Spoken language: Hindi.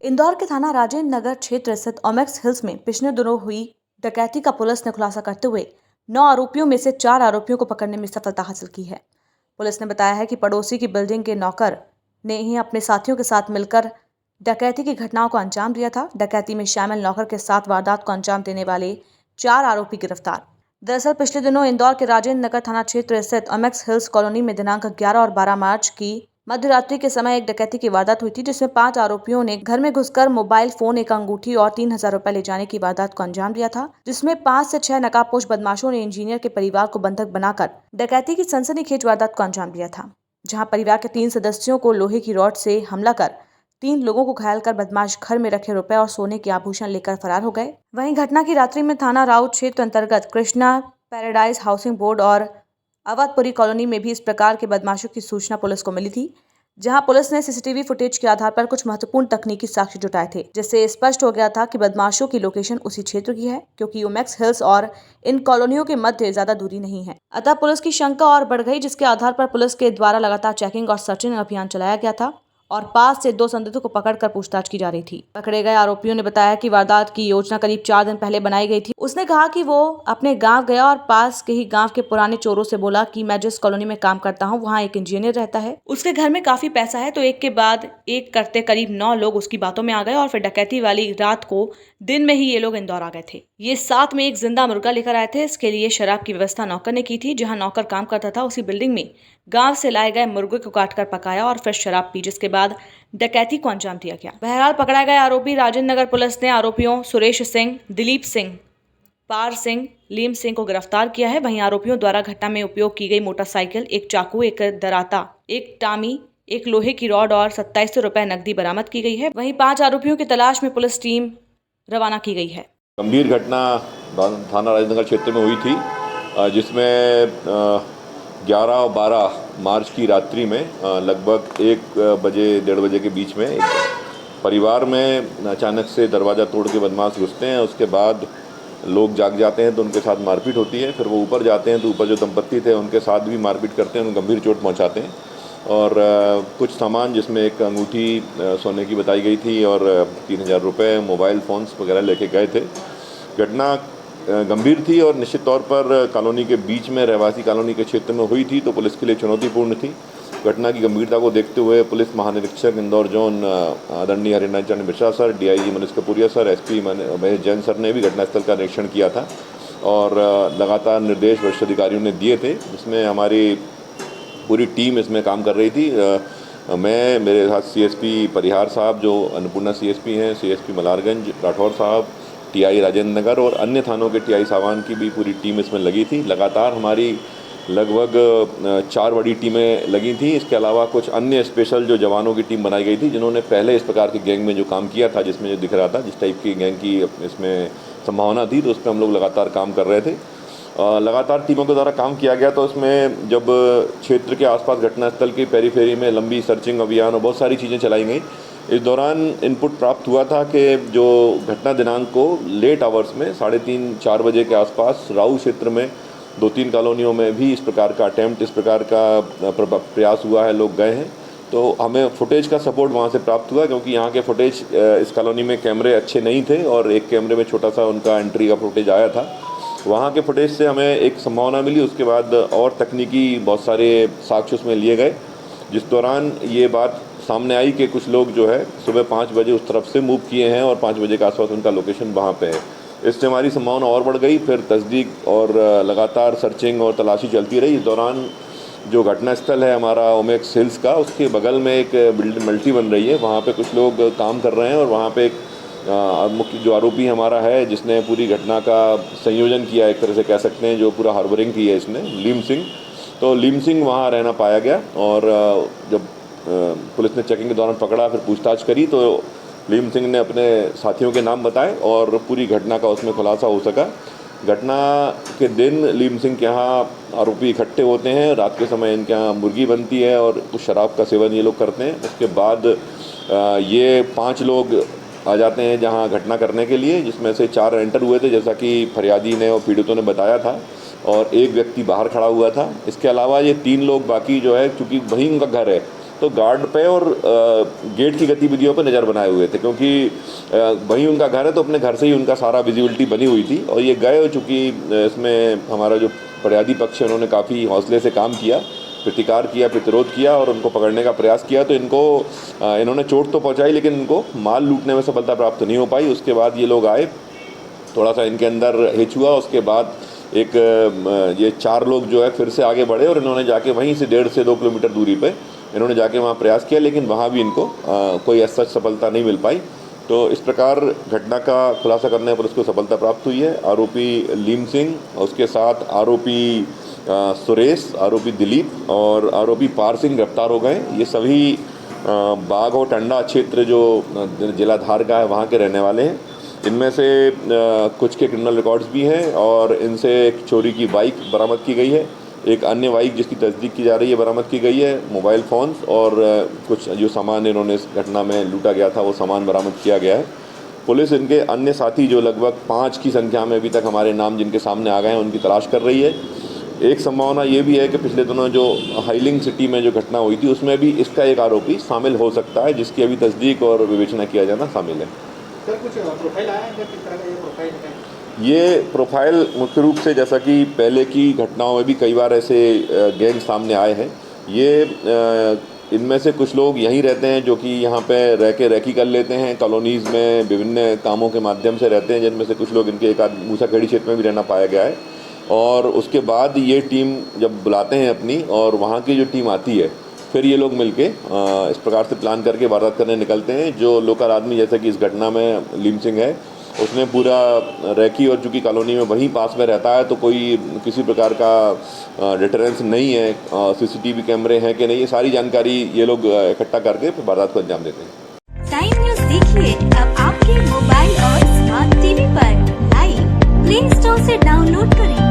इंदौर के थाना राजेंद्र नगर क्षेत्र स्थित ओमेक्स हिल्स में पिछले दिनों हुई डकैती का पुलिस ने खुलासा करते हुए 9 आरोपियों में से 4 आरोपियों को पकड़ने में सफलता हासिल की है। पुलिस ने बताया है कि पड़ोसी की बिल्डिंग के नौकर ने ही अपने साथियों के साथ मिलकर डकैती की घटनाओं को अंजाम दिया था। डकैती में शामिल नौकर के साथ वारदात को अंजाम देने वाले 4 आरोपी गिरफ्तार। दरअसल पिछले दिनों इंदौर के राजेंद्र नगर थाना क्षेत्र स्थित ओमेक्स हिल्स कॉलोनी में दिनांक 11 और 12 मार्च की मध्यरात्रि के समय एक डकैती की वारदात हुई थी, जिसमें 5 आरोपियों ने घर में घुसकर मोबाइल फोन, एक अंगूठी और 3,000 रुपए ले जाने की वारदात को अंजाम दिया था, जिसमें 5 से 6 नकाबपोश बदमाशों ने इंजीनियर के परिवार को बंधक बनाकर डकैती की सनसनीखेज वारदात को अंजाम दिया था, जहां परिवार के 3 सदस्यों को लोहे की रॉड से हमला कर 3 लोगों को घायल कर बदमाश घर में रखे रुपए और सोने के आभूषण लेकर फरार हो गए। वहीं घटना की रात्रि में थाना राउत क्षेत्र अंतर्गत कृष्णा पैराडाइज हाउसिंग बोर्ड और अवधपुरी कॉलोनी में भी इस प्रकार के बदमाशों की सूचना पुलिस को मिली थी, जहां पुलिस ने सीसीटीवी फुटेज के आधार पर कुछ महत्वपूर्ण तकनीकी साक्ष्य जुटाए थे, जिससे स्पष्ट हो गया था कि बदमाशों की लोकेशन उसी क्षेत्र की है, क्योंकि ओमेक्स हिल्स और इन कॉलोनियों के मध्य ज्यादा दूरी नहीं है। अतः पुलिस की शंका और बढ़ गई, जिसके आधार पर पुलिस के द्वारा लगातार चेकिंग और सर्चिंग अभियान चलाया गया था और 5 से 2 संदिग्धों को पकड़कर पूछताछ की जा रही थी। पकड़े गए आरोपियों ने बताया कि वारदात की योजना करीब 4 दिन पहले बनाई गई थी। उसने कहा कि वो अपने गांव गया और पास के ही गांव के पुराने चोरों से बोला कि मैं जिस कॉलोनी में काम करता हूं वहां एक इंजीनियर रहता है, उसके घर में काफी पैसा है। तो एक के बाद एक करते करीब 9 लोग उसकी बातों में आ गए और फिर डकैती वाली रात को दिन में ही ये लोग इंदौर आ गए थे। ये साथ में एक जिंदा मुर्गा लेकर आए थे। इसके लिए शराब की व्यवस्था नौकर ने की थी। जहां नौकर काम करता था उसी बिल्डिंग में गांव से लाए गए मुर्गे को काटकर पकाया और फिर शराब पी, जिसके बाद डकैती को अंजाम दिया गया। बहरहाल पकड़ा गए आरोपी राजेंद्र नगर पुलिस ने आरोपियों सुरेश सिंह, दिलीप सिंह, पार सिंह, लीम सिंह को गिरफ्तार किया है। वहीं आरोपियों द्वारा घटना में उपयोग की गई मोटरसाइकिल, एक चाकू, एक दराता, एक टामी, एक लोहे की रॉड और 2700 रुपए नकदी बरामद की गई है। वहीं 5 आरोपियों की तलाश में पुलिस टीम रवाना की गई है। गंभीर घटना थाना राजेंद्र नगर क्षेत्र में हुई थी, जिसमें 11 और 12 मार्च की रात्रि में लगभग 1 बजे 1:30 बजे के बीच में एक परिवार में अचानक से दरवाज़ा तोड़ के बदमाश घुसते हैं। उसके बाद लोग जाग जाते हैं तो उनके साथ मारपीट होती है। फिर वो ऊपर जाते हैं तो ऊपर जो दंपत्ति थे उनके साथ भी मारपीट करते हैं, उन्हें गंभीर चोट पहुंचाते हैं और कुछ सामान जिसमें एक अंगूठी सोने की बताई गई थी और 3,000 रुपये, मोबाइल फ़ोन्स वगैरह लेके गए थे। घटना गंभीर थी और निश्चित तौर पर कॉलोनी के बीच में रहवासी कॉलोनी के क्षेत्र में हुई थी, तो पुलिस के लिए चुनौतीपूर्ण थी। घटना की गंभीरता को देखते हुए पुलिस महानिरीक्षक इंदौर जोन आदरणीय Harinarayan Chandra Mishra sir, DIG Manish Kapuria sir, SP Mahesh Jain sir ने भी घटनास्थल का निरीक्षण किया था और लगातार निर्देश वरिष्ठ अधिकारियों ने दिए थे, जिसमें हमारी पूरी टीम इसमें काम कर रही थी। मैं, मेरे साथ सीएसपी परिहार साहब जो अन्नपूर्णा सीएसपी हैं, सीएसपी मलारगंज राठौर साहब, टीआई राजेंद्र नगर और अन्य थानों के टीआई सावान की भी पूरी टीम इसमें लगी थी। लगातार हमारी लगभग 4 बड़ी टीमें लगी थी। इसके अलावा कुछ अन्य स्पेशल जो जवानों की टीम बनाई गई थी, जिन्होंने पहले इस प्रकार की गैंग में जो काम किया था, जिसमें जो दिख रहा था जिस टाइप की गैंग की इसमें संभावना थी, तो उस पर हम लोग लगातार काम कर रहे थे। लगातार टीमों के द्वारा काम किया गया। तो उसमें जब क्षेत्र के आसपास घटनास्थल की पेरीफेरी में लंबी सर्चिंग अभियान और बहुत सारी चीज़ें चलाई गई। इस दौरान इनपुट प्राप्त हुआ था कि जो घटना दिनांक को लेट आवर्स में 3:30-4 बजे के आसपास राऊ क्षेत्र में 2-3 कॉलोनियों में भी इस प्रकार का अटैम्प्ट, इस प्रकार का प्रयास हुआ है, लोग गए हैं। तो हमें फुटेज का सपोर्ट वहाँ से प्राप्त हुआ, क्योंकि यहाँ के फुटेज इस कॉलोनी में कैमरे अच्छे नहीं थे और एक कैमरे में छोटा सा उनका एंट्री का फुटेज आया था। वहाँ के फुटेज से हमें एक संभावना मिली। उसके बाद और तकनीकी बहुत सारे साक्ष्य उसमें लिए गए, जिस दौरान ये बात सामने आई कि कुछ लोग जो है सुबह 5 बजे उस तरफ से मूव किए हैं और 5 बजे के आसपास उनका लोकेशन वहाँ पे है। इससे हमारी संभावना और बढ़ गई। फिर तस्दीक और लगातार सर्चिंग और तलाशी चलती रही। इस दौरान जो घटनास्थल है हमारा ओमेक्स हिल्स का, उसके बगल में एक बिल्डिंग मल्टी बन रही है, वहाँ पे कुछ लोग काम कर रहे हैं और वहाँ पे एक मुख्य जो आरोपी हमारा है, जिसने पूरी घटना का संयोजन किया, एक तरह से कह सकते हैं, जो पूरा हार्बरिंग की है इसने, लीम सिंह। तो लीम सिंह वहाँ रहना पाया गया और जब पुलिस ने चेकिंग के दौरान पकड़ा, फिर पूछताछ करी, तो लीम सिंह ने अपने साथियों के नाम बताए और पूरी घटना का उसमें खुलासा हो सका। घटना के दिन लीम सिंह के यहाँ आरोपी इकट्ठे होते हैं। रात के समय इनके यहाँ मुर्गी बनती है और कुछ शराब का सेवन ये लोग करते हैं। उसके बाद ये 5 लोग आ जाते हैं जहाँ घटना करने के लिए, जिसमें से 4 एंटर हुए थे, जैसा कि फरियादी ने और पीड़ितों ने बताया था, और एक व्यक्ति बाहर खड़ा हुआ था। इसके अलावा ये 3 लोग बाकी जो है, चूँकि वहीं उनका घर है, तो गार्ड पे और गेट की गतिविधियों पे नज़र बनाए हुए थे, क्योंकि वहीं उनका घर है तो अपने घर से ही उनका सारा विजिबिलिटी बनी हुई थी। और ये गए, चूँकि इसमें हमारा जो फरियादी पक्ष है उन्होंने काफ़ी हौसले से काम किया, प्रतिकार किया, प्रतिरोध किया और उनको पकड़ने का प्रयास किया, तो इन्होंने चोट तो पहुंचाई लेकिन इनको माल लूटने में सफलता प्राप्त नहीं हो पाई। उसके बाद ये लोग आए, थोड़ा सा इनके अंदर हिच हुआ, उसके बाद ये 4 लोग जो है फिर से आगे बढ़े और इन्होंने जाके वहीं से 1.5 से 2 किलोमीटर दूरी पे इन्होंने जाके वहाँ प्रयास किया, लेकिन वहाँ भी इनको कोई ऐसा सफलता नहीं मिल पाई। तो इस प्रकार घटना का खुलासा करने पर उसको सफलता प्राप्त हुई है। आरोपी लीम सिंह, उसके साथ आरोपी सुरेश, आरोपी दिलीप और आरोपी पार सिंह गिरफ्तार हो गए। ये सभी बाघ और टंडा क्षेत्र जो जिला धार का है वहाँ के रहने वाले हैं। इनमें से कुछ के क्रिमिनल रिकॉर्ड्स भी हैं और इनसे एक चोरी की बाइक बरामद की गई है, एक अन्य बाइक जिसकी तस्दीक की जा रही है बरामद की गई है, मोबाइल फ़ोन्स और कुछ जो सामान इन्होंने इस घटना में लूटा गया था वो सामान बरामद किया गया है। पुलिस इनके अन्य साथी जो लगभग 5 की संख्या में अभी तक हमारे नाम जिनके सामने आ गए हैं उनकी तलाश कर रही है। एक संभावना ये भी है कि पिछले दिनों जो हाइलिंग सिटी में जो घटना हुई थी उसमें भी इसका एक आरोपी शामिल हो सकता है, जिसकी अभी तस्दीक और विवेचना किया जाना शामिल है। सर, कुछ प्रोफाइल आया है, किस तरह का ये प्रोफाइल है? ये प्रोफाइल मुख्य रूप से, जैसा कि पहले की घटनाओं में भी कई बार ऐसे गैंग सामने आए हैं, ये इनमें से कुछ लोग यहीं रहते हैं जो कि यहाँ पे रह के रैकी कर लेते हैं, कॉलोनीज़ में विभिन्न कामों के माध्यम से रहते हैं, जिनमें से कुछ लोग इनके एक आध मूसाखेड़ी क्षेत्र में भी रहना पाया गया है। और उसके बाद ये टीम जब बुलाते हैं अपनी और वहाँ की जो टीम आती है, फिर ये लोग मिलके इस प्रकार से प्लान करके वारदात करने निकलते हैं। जो लोकल आदमी, जैसे कि इस घटना में लीम सिंह है, उसने पूरा रैकी और चूँकि कॉलोनी में वहीं पास में रहता है तो कोई किसी प्रकार का डिटरेंस नहीं है, सीसीटीवी कैमरे हैं कि नहीं, ये सारी जानकारी ये लोग इकट्ठा करके फिर वारदात को अंजाम देते हैं। टाइम न्यूज़ देखिए अब आपके मोबाइल और स्मार्ट टीवी पर लाइव प्ले स्टोर से डाउनलोड करें।